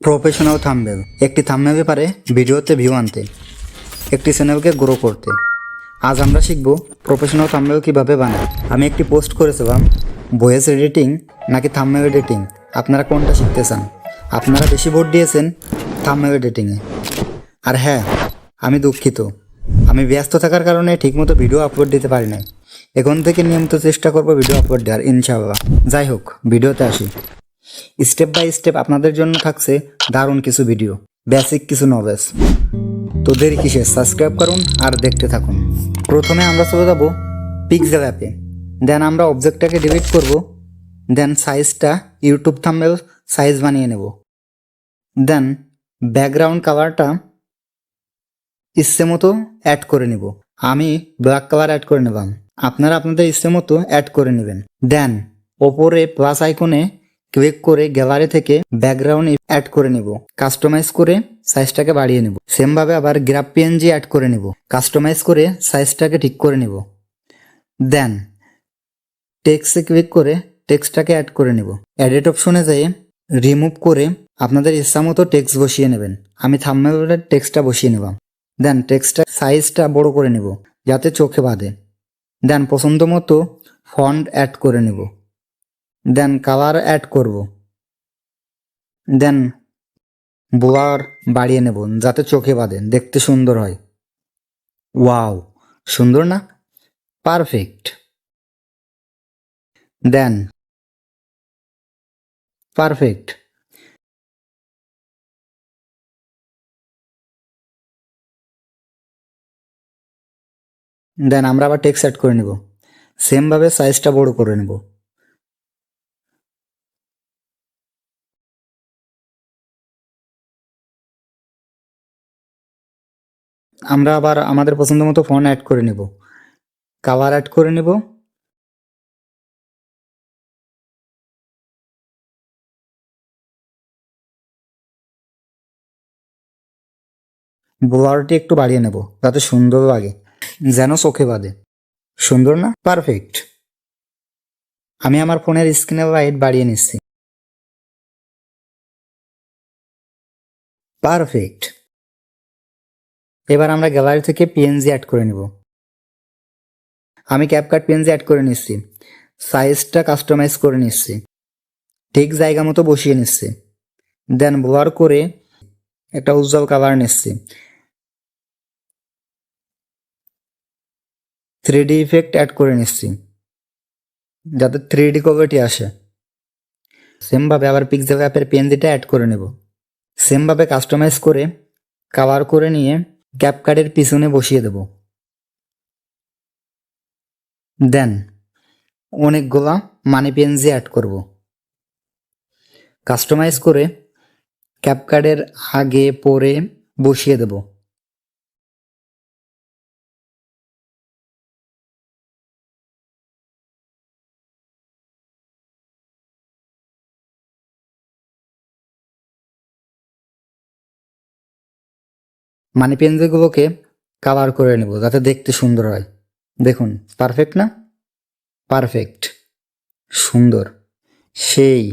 Professional thumbnail. একটি thumbnail পারে ভিডিওতে ভিউ আনতে, একটি চ্যানেলকে গ্রো করতে। আজ আমরা শিখব প্রফেশনাল থাম্বনেল কীভাবে বানায়। আমি একটি পোস্ট করেছিলাম ভয়েস এডিটিং নাকি থাম্বনেল এডিটিং, আপনারা কোনটা শিখতে চান? আপনারা বেশি ভোট দিয়েছেন থাম্বনেল এডিটিংয়ে। আর হ্যাঁ, আমি দুঃখিত, আমি ব্যস্ত থাকার কারণে ঠিকমতো ভিডিও আপলোড দিতে পারি না। এখন থেকে নিয়মিত চেষ্টা করব ভিডিও আপলোড দেওয়ার, ইনশাআল্লাহ। যাই হোক, ভিডিওতে আসি। স্টেপ বাই স্টেপ আপনাদের জন্য থাকছে দারুণ কিছু ভিডিও, বেসিক কিছু নলেজ। তো দেরি কিসে, সাবস্ক্রাইব করুন আর দেখতে থাকুন। প্রথমে আমরা চলে যাব পিক্সেল অ্যাপে। দেন আমরা অবজেক্টটাকে ডিলিট করব। দেন সাইজটা ইউটিউব থাম্বনেল সাইজ বানিয়ে নেব। দেন ব্যাকগ্রাউন্ড কালারটা ইচ্ছে মতো অ্যাড করে নিব। আমি ব্ল্যাক কালার অ্যাড করে নিলাম, আপনারা আপনাদের ইচ্ছে মতো অ্যাড করে নেবেন। দেন ওপরে প্লাস আইকনে ক্লিক করে গ্যালারি থেকে ব্যাকগ্রাউন্ড অ্যাড করে নিব, কাস্টমাইজ করে সাইজটাকে বাড়িয়ে নিব। সেমভাবে আবার গ্রাফ পিএনজি অ্যাড করে নিব, কাস্টমাইজ করে সাইজটাকে ঠিক করে নিব। দেন টেক্সটে ক্লিক করে টেক্সটটাকে অ্যাড করে নিব। এডিট অপশনে যেয়ে রিমুভ করে আপনাদের ইচ্ছা মতো টেক্সট বসিয়ে নেবেন। আমি থাম্বনেলের টেক্সটটা বসিয়ে নিলাম। দেন টেক্সটটা সাইজটা বড় করে নিব যাতে চোখে বাঁধে। দেন পছন্দ মতো ফন্ট অ্যাড করে নিব। দেন কালার অ্যাড করব। দেন ব্লার বাড়িয়ে নেব যাতে চোখে বাঁধে, দেখতে সুন্দর হয়। ওয়াও, সুন্দর না? পারফেক্ট। দেন পারফেক্ট। দেন আমরা আবার টেক্সট অ্যাড করে নেব, সেমভাবে সাইজটা বড় করে নেব। আমরা আবার আমাদের পছন্দ মতো ফন্ট অ্যাড করে নেব, কালার অ্যাড করে নেব। ব্লারটি একটু বাড়িয়ে নেব যাতে সুন্দর লাগে, যেন চোখে বাঁধে। সুন্দর না? পারফেক্ট। আমি আমার ফোনের স্ক্রিনের লাইট বাড়িয়ে নিচ্ছি। পারফেক্ট। এবার আমরা গ্যালারি থেকে পিএনজি অ্যাড করে নেব। আমি ক্যাপকাট পিএনজি অ্যাড করে নিচ্ছি, সাইজটা কাস্টমাইজ করে নিচ্ছি, ঠিক জায়গা মতো বসিয়ে নিচ্ছি। দেন ব্লার করে একটা উজ্জ্বল কালার নিচ্ছি। 3D ইফেক্ট অ্যাড করে নিচ্ছি যাতে 3D কোয়ালিটি আসে। সেমভাবে আবার পিক্সেল অ্যাপের পিএনজিটা অ্যাড করে নেব। সেমভাবে কাস্টমাইজ করে কালার করে নিয়ে ক্যাপকাটের পিছনে বসিয়ে দেব। দেন অনেকগুলা মানি পিএনজি অ্যাড করব, কাস্টমাইজ করে ক্যাপকাটের আগে পরে বসিয়ে দেব। মানি পেনগুলোকে কালার করে নেব যাতে দেখতে সুন্দর হয়। দেখুন, পারফেক্ট না? পারফেক্ট, সুন্দর, সেই।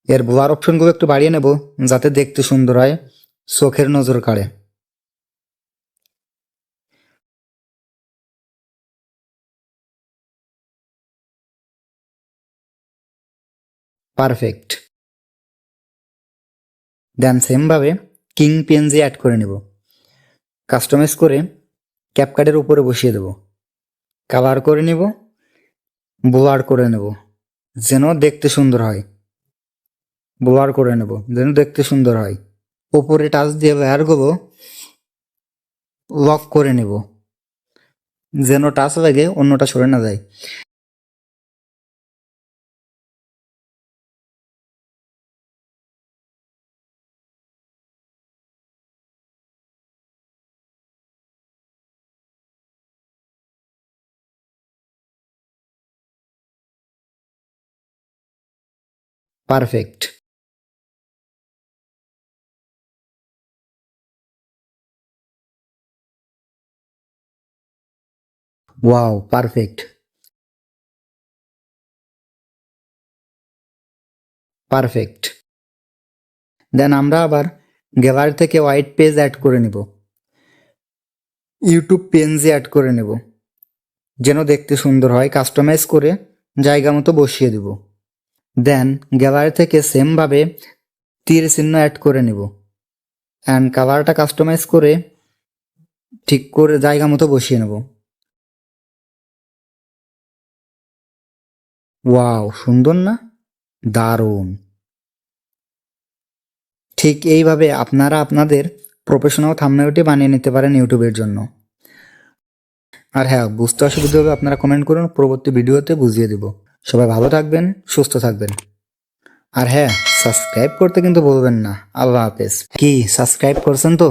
এর ব্লার অপশনগুলো একটু বাড়িয়ে নেব যাতে দেখতে সুন্দর হয়, চোখের নজর কাড়ে। পারফেক্ট। দেন সেমভাবে কিং পিএনজি অ্যাড করে নেব, কাস্টমাইজ করে ক্যাপকাটের উপরে বসিয়ে দেব, কালার করে নেব, ব্লার করে নেব যেন দেখতে সুন্দর হয়। ব্লার করে নেব যেন দেখতে সুন্দর হয়। উপরে টাচ দিয়ে লেয়ারগুলো লক করে নেব যেন টাচ লাগে অন্যটা সরে না যায়। পারফেক্ট। Wow, perfect. পারফেক্ট। দেন আমরা আবার গ্যালারি থেকে হোয়াইট পেজ অ্যাড করে নিব, ইউটিউব পেনজি অ্যাড করে নেব, যেন দেখতে সুন্দর হয়। কাস্টমাইজ করে জায়গা মতো বসিয়ে দেব। দেন গ্যালারি থেকে সেমভাবে তীর চিহ্ন অ্যাড করে নেব অ্যান্ড কালারটা কাস্টমাইজ করে ঠিক করে জায়গা মতো বসিয়ে নেব। ওয়াও, সুন্দর না? দারুণ। ঠিক এইভাবে আপনারা আপনাদের প্রফেশনাল থাম্বনেলটি বানিয়ে নিতে পারেন ইউটিউবের জন্য। আর হ্যাঁ, বুঝতে অসুবিধা হবে আপনারা কমেন্ট করুন, পরবর্তী ভিডিওতে বুঝিয়ে দেব। সবাই ভালো থাকবেন, সুস্থ থাকবেন। আর হ্যাঁ, সাবস্ক্রাইব করতে কিন্তু ভুলবেন না। আল্লাহ হাফেজ। কি সাবস্ক্রাইব করছেন তো?